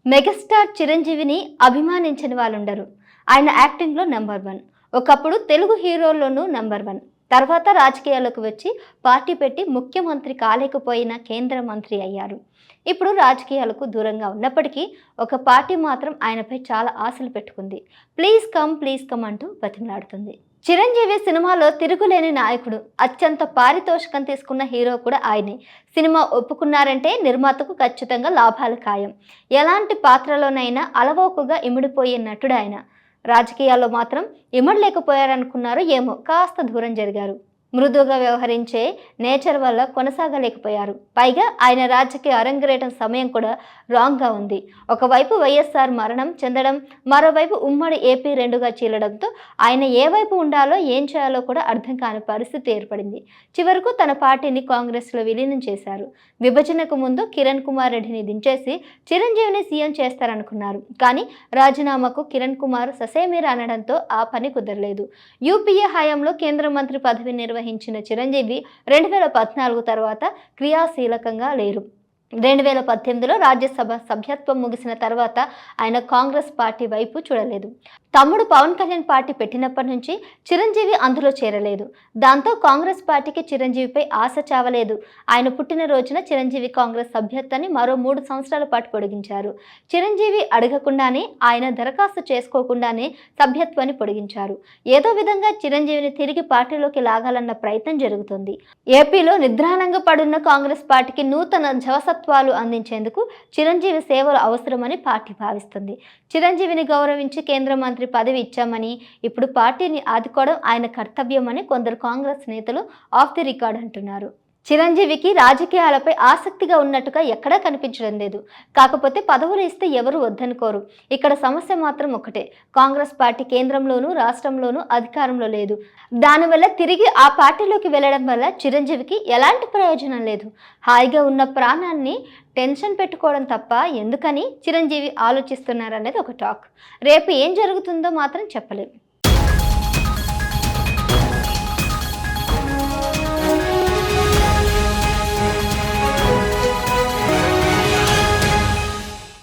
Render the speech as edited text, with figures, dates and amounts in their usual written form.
Megastar చిరంజీవిని అభిమానించని వాళ్ళుండరు. ఆయన యాక్టింగ్‌లో నంబర్ 1. ఒకప్పుడు తెలుగు హీరోల్లోనూ నంబర్ 1. తర్వాత రాజకీయాల్లోకి వచ్చి పార్టీ పెట్టి ముఖ్యమంత్రి కాలేకపోయినా కేంద్ర మంత్రి అయ్యారు. ఇప్పుడు రాజకీయాలకు దూరంగా ఉన్నప్పటికీ ఒక పార్టీ మాత్రం ఆయనపై చాలా ఆశలు పెట్టుకుంది. ప్లీజ్ కమ్ అంటూ బతిమలాడుతుంది. చిరంజీవి సినిమాలో తిరుగులేని నాయకుడు. అత్యంత పారితోషికం తీసుకున్న హీరో కూడా ఆయనే. సినిమా ఒప్పుకున్నారంటే నిర్మాతకు ఖచ్చితంగా లాభాలు ఖాయం. ఎలాంటి పాత్రలోనైనా అలవోకగా ఇమిడిపోయే నటుడు ఆయన. రాజకీయాల్లో మాత్రం ఇమడలేకపోయారనుకున్నారో ఏమో కాస్త దూరం జరిగారు. మృదువుగా వ్యవహరించే నేచర్ వల్ల కొనసాగలేకపోయారు. పైగా ఆయన రాజకీయ అరంగేటం సమయం కూడా రాంగ్గా ఉంది. ఒకవైపు వైఎస్ఆర్ మరణం చెందడం, మరోవైపు ఉమ్మడి ఏపీ రెండుగా చీలడంతో ఆయన ఏ వైపు ఉండాలో ఏం చేయాలో కూడా అర్థం కాని పరిస్థితి ఏర్పడింది. చివరకు తన పార్టీని కాంగ్రెస్లో విలీనం చేశారు. విభజనకు ముందు కిరణ్ కుమార్ రెడ్డిని దించేసి చిరంజీవిని సీఎం చేస్తారనుకున్నారు. కానీ రాజీనామాకు కిరణ్ కుమార్ ససేమిరా అనడంతో ఆ పని కుదరలేదు. యూపీఏ హయాంలో కేంద్ర మంత్రి పదవి నిర్వహించిన చిరంజీవి 2014 తర్వాత క్రియాశీలకంగా లేరు. 2018లో రాజ్యసభ సభ్యత్వం ముగిసిన తర్వాత ఆయన కాంగ్రెస్ పార్టీ వైపు చూడలేదు. తమ్ముడు పవన్ కళ్యాణ్ పార్టీ పెట్టినప్పటి నుంచి చిరంజీవి అందులో చేరలేదు. దాంతో కాంగ్రెస్ పార్టీకి చిరంజీవిపై ఆశ చావలేదు. ఆయన పుట్టినరోజున చిరంజీవి కాంగ్రెస్ సభ్యత్వాన్ని మరో 3 సంవత్సరాల పాటు పొడిగించారు. చిరంజీవి అడగకుండానే, ఆయన దరఖాస్తు చేసుకోకుండానే సభ్యత్వాన్ని పొడిగించారు. ఏదో విధంగా చిరంజీవిని తిరిగి పార్టీలోకి లాగాలన్న ప్రయత్నం జరుగుతుంది. ఏపీలో నిద్రాణంగా పడున్న కాంగ్రెస్ పార్టీకి నూతన జవసత్వాలు అందించేందుకు చిరంజీవి సేవలు అవసరమని పార్టీ భావిస్తుంది. చిరంజీవిని గౌరవించి కేంద్ర మంత్రి పదవి ఇచ్చామని, ఇప్పుడు పార్టీని ఆదుకోవడం ఆయన కర్తవ్యమని కొందరు కాంగ్రెస్ నేతలు ఆఫ్ ది రికార్డ్ అంటున్నారు. చిరంజీవికి రాజకీయాలపై ఆసక్తిగా ఉన్నట్టుగా ఎక్కడా కనిపించడం లేదు. కాకపోతే పదవులు ఇస్తే ఎవరు వద్దనుకోరు. ఇక్కడ సమస్య మాత్రం ఒకటే, కాంగ్రెస్ పార్టీ కేంద్రంలోనూ రాష్ట్రంలోనూ అధికారంలో లేదు. దానివల్ల తిరిగి ఆ పార్టీలోకి వెళ్ళడం వల్ల చిరంజీవికి ఎలాంటి ప్రయోజనం లేదు. హాయిగా ఉన్న ప్రాణాన్ని టెన్షన్ పెట్టుకోవడం తప్ప ఎందుకని చిరంజీవి ఆలోచిస్తున్నారనేది ఒక టాక్. రేపు ఏం జరుగుతుందో మాత్రం చెప్పలేం.